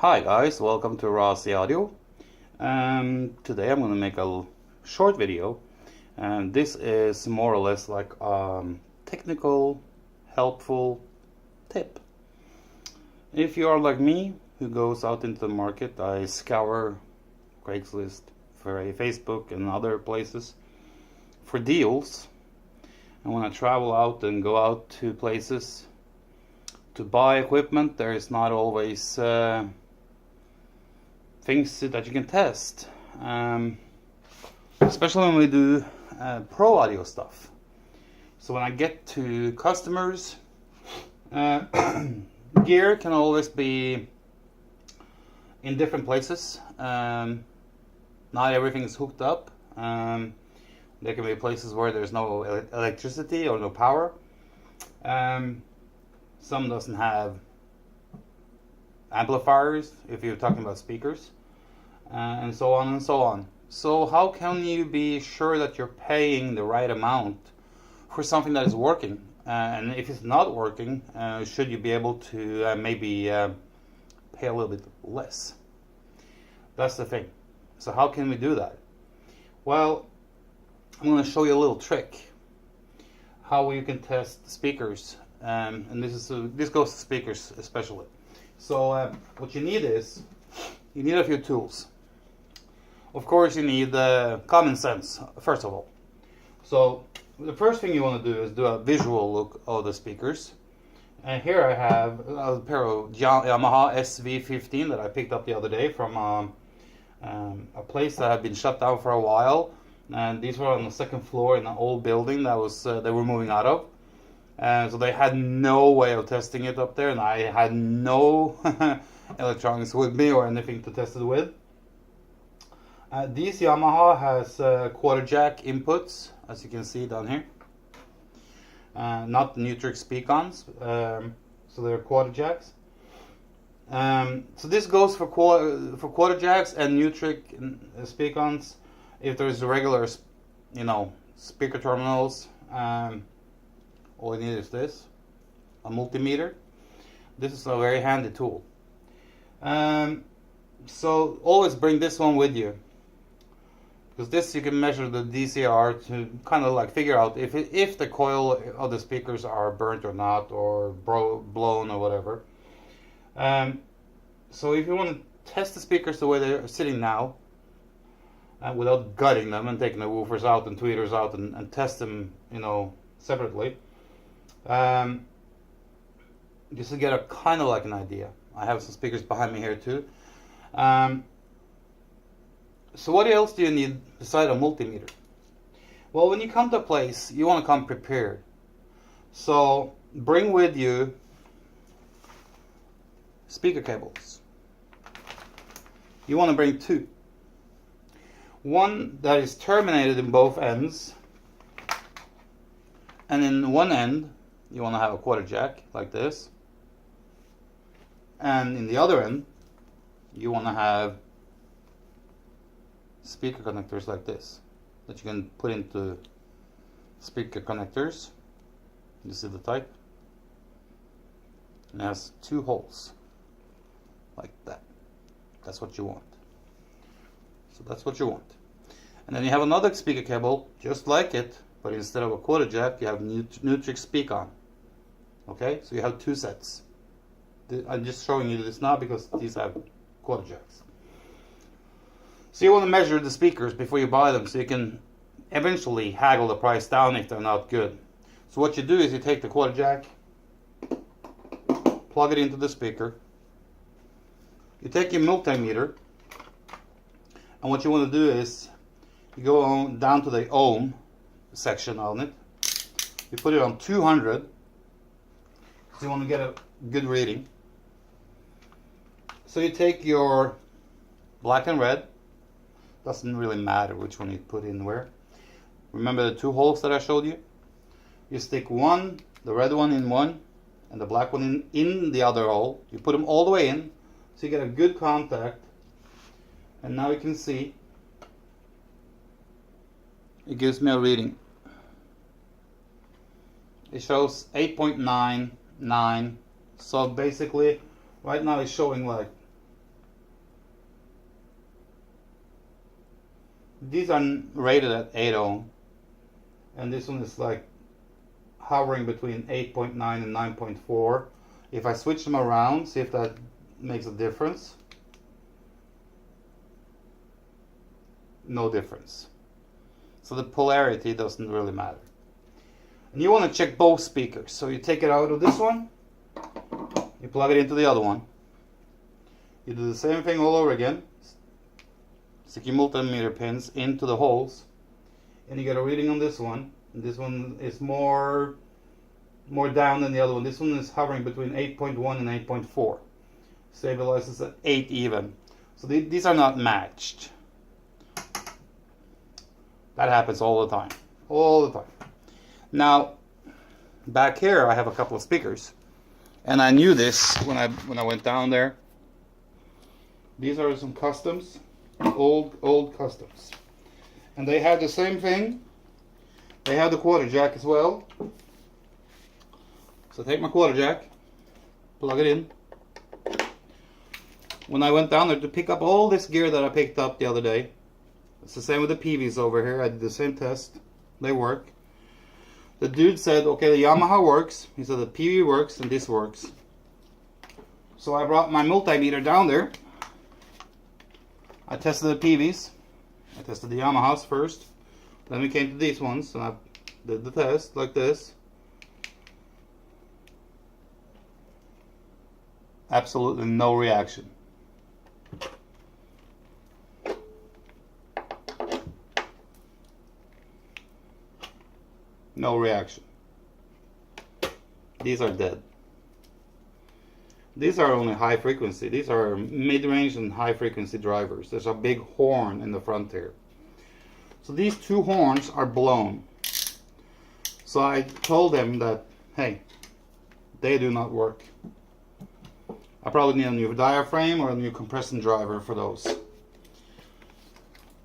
Hi guys, welcome to Rossi Audio. Today I'm going to make a short video, and this is more or less like technical, helpful tip. If you are like me, who goes out into the market, I scour Craigslist, Facebook and other places for deals. And when I travel out and go out to places to buy equipment, there is not always things that you can test, especially when we do pro audio stuff. So when I get to customers, gear can always be in different places. Not everything is hooked up. There can be places where there's no electricity or no power. Some doesn't have amplifiers, if you're talking about speakers, and so on and so on. So how can you be sure that you're paying the right amount for something that is working? And if it's not working, should you be able to maybe pay a little bit less? That's the thing. So how can we do that? Well, I'm going to show you a little trick how you can test speakers, and this goes to speakers especially. So what you need is, you need a few tools. Of course you need common sense, first of all. So the first thing you want to do is do a visual look of the speakers. And here I have a pair of Yamaha SV15 that I picked up the other day from a place that had been shut down for a while. And these were on the second floor in an old building that was they were moving out of. So they had no way of testing it up there, and I had no electronics with me or anything to test it with. These Yamaha has quarter jack inputs, as you can see down here. Not Nutrix speak-ons, so they're quarter jacks. So this goes for quarter jacks and Nutrix speak-ons. If there's regular, speaker terminals. All you need is this, a multimeter. This is a very handy tool. So always bring this one with you, because this you can measure the DCR to kind of like figure out if the coil of the speakers are burnt or not, or blown or whatever. So if you want to test the speakers the way they're sitting now, without gutting them and taking the woofers out and tweeters out and test them, separately. Just to get a kind of like an idea. I have some speakers behind me here too. So what else do you need beside a multimeter? Well, when you come to a place, you want to come prepared. So bring with you speaker cables. You want to bring two. One that is terminated in both ends, and in one end you want to have a quarter jack like this, and in the other end you want to have speaker connectors like this that you can put into speaker connectors. You see the type? And it has two holes like that. That's what you want. So that's what you want. And then you have another speaker cable just like it, but instead of a quarter jack you have Nutrix speak-on. Okay, so you have two sets. I'm just showing you this now because these have quarter jacks. So you want to measure the speakers before you buy them, so you can eventually haggle the price down if they're not good. So what you do is you take the quarter jack, plug it into the speaker, you take your multimeter, and what you want to do is you go on down to the ohm section on it. You put it on 200, so you want to get a good reading. So you take your black and red. Doesn't really matter which one you put in where. Remember the two holes that I showed you? You stick one, the red one in one, and the black one in the other hole. You put them all the way in, so you get a good contact. And now you can see it gives me a reading. It shows 8.99. So basically right now it's showing like these are rated at 8 ohm, and this one is like hovering between 8.9 and 9.4. If I switch them around, see if that makes a difference. No difference. So the polarity doesn't really matter. And you want to check both speakers. So you take it out of this one, you plug it into the other one. You do the same thing all over again. Stick your multimeter pins into the holes, and you get a reading on this one. And this one is more down than the other one. This one is hovering between 8.1 and 8.4. Stabilizes at 8 even. So these are not matched. That happens all the time. All the time. Now, back here I have a couple of speakers. And I knew this when I went down there. These are some customs. Old customs. And they have the same thing. They have the quarter jack as well. So take my quarter jack, plug it in. When I went down there to pick up all this gear that I picked up the other day, it's the same with the PVs over here. I did the same test. They work. The dude said, okay, the Yamaha works. He said the PV works and this works. So I brought my multimeter down there. I tested the PVs. I tested the Yamahas first. Then we came to these ones and I did the test like this. Absolutely no reaction. No reaction. These are dead. These are only high frequency. These are mid-range and high frequency drivers. There's a big horn in the front here. So these two horns are blown. So I told them that, hey, they do not work. I probably need a new diaphragm or a new compression driver for those.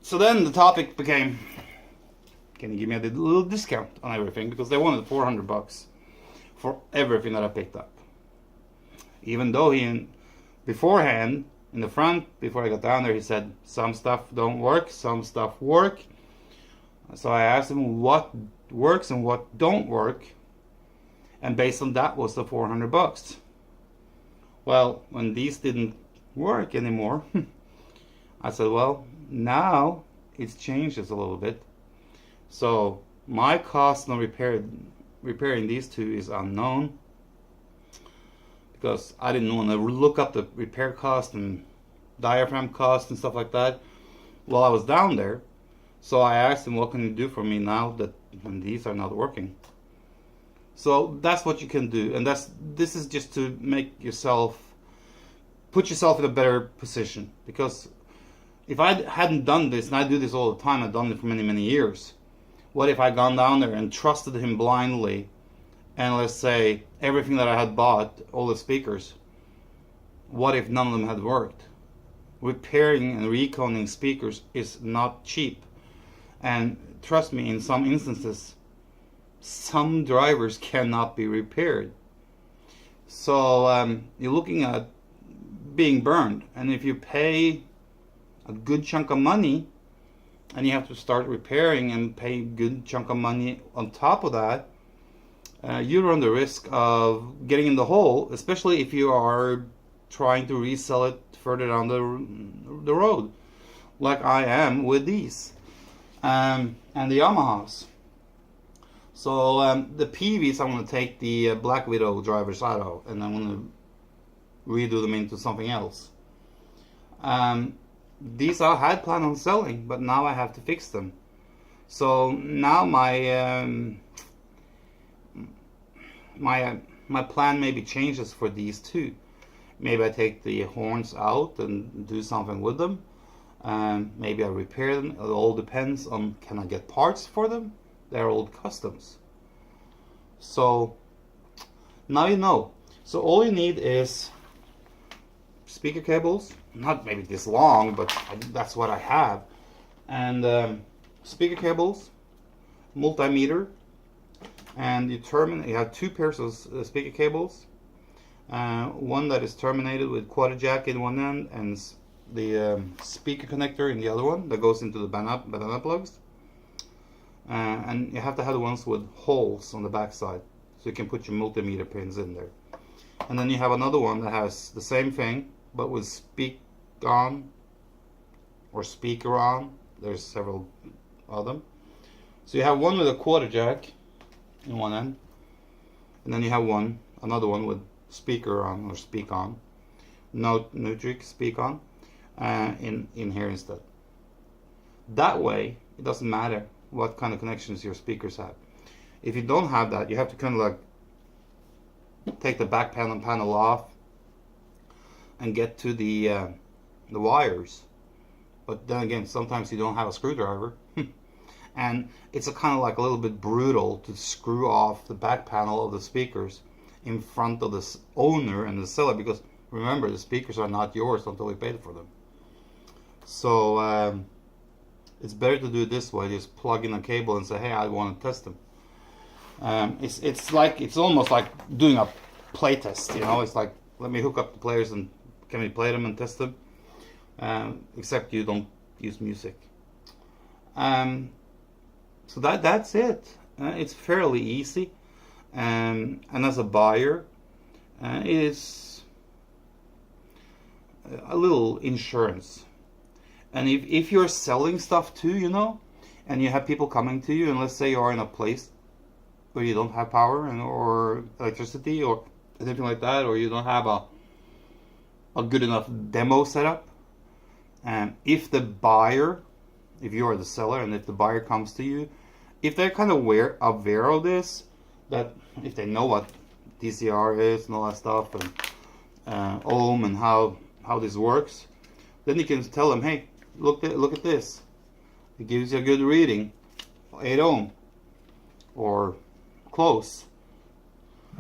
So then the topic became, can you give me a little discount on everything? Because they wanted $400 for everything that I picked up. Even though he, beforehand, in the front, before I got down there, he said some stuff don't work, some stuff work. So I asked him what works and what don't work. And based on that was the $400. Well, when these didn't work anymore, I said, well, now it changes a little bit. So my cost on repairing these two is unknown, because I didn't want to look up the repair cost and diaphragm cost and stuff like that while I was down there. So I asked him, what can you do for me now that when these are not working? So that's what you can do, and this is just to make yourself, put yourself in a better position. Because if I hadn't done this, and I do this all the time, I've done it for many years. What if I gone down there and trusted him blindly, and let's say everything that I had bought, all the speakers, what if none of them had worked? Repairing and reconing speakers is not cheap, and trust me, in some instances some drivers cannot be repaired. So you're looking at being burned, and if you pay a good chunk of money and you have to start repairing and pay a good chunk of money on top of that, you run the risk of getting in the hole, especially if you are trying to resell it further down the road, like I am with these and the Yamahas. So the PVs, I'm going to take the Black Widow drivers out of, and I'm going to redo them into something else. These I had planned on selling, but now I have to fix them. So now my plan maybe changes for these two. Maybe I take the horns out and do something with them. Maybe I repair them. It all depends on, can I get parts for them? They're old customs. So now you know. So all you need is speaker cables, not maybe this long, but that's what I have, and speaker cables, multimeter, and you have two pairs of speaker cables, one that is terminated with quarter jack in one end and speaker connector in the other one that goes into the banana plugs, and you have to have the ones with holes on the back side, so you can put your multimeter pins in there. And then you have another one that has the same thing but with speak on or speaker on. There's several of them. So you have one with a quarter jack in one end, and then you have another one with speaker on or speak on, Nutric speak on, in here instead. That way it doesn't matter what kind of connections your speakers have. If you don't have that, you have to kind of like take the back panel off and get to the wires. But then again, sometimes you don't have a screwdriver. And it's a kind of like a little bit brutal to screw off the back panel of the speakers in front of the owner and the seller, because remember, the speakers are not yours until we paid for them. So it's better to do it this way. Just plug in a cable and say, hey, I want to test them. It's almost like doing a play test, you know. It's like, let me hook up the players and can we play them and test them? Except you don't use music. So that's it. It's fairly easy, and as a buyer, it is a little insurance. And if you're selling stuff too, you know, and you have people coming to you, and let's say you're in a place where you don't have power or electricity or anything like that, or you don't have a good enough demo setup, and if the buyer, if you are the seller, and if the buyer comes to you, if they're kind of aware of this, that if they know what DCR is and all that stuff, and ohm and how this works, then you can tell them, hey, look at this. It gives you a good reading, 8 ohm or close,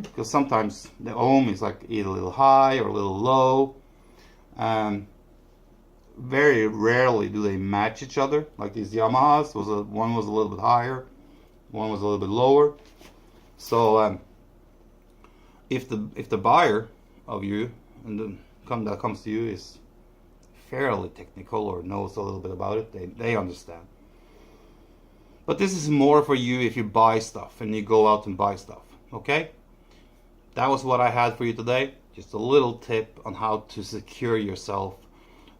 because sometimes the ohm is like either a little high or a little low. Very rarely do they match each other. Like these Yamahas, one was a little bit higher, one was a little bit lower. So if the buyer of you and that comes to you is fairly technical or knows a little bit about it, they understand. But this is more for you if you buy stuff and you go out and buy stuff. Okay, that was what I had for you today. Just a little tip on how to secure yourself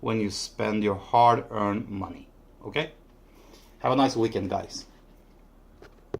when you spend your hard-earned money. Okay? Have a nice weekend, guys.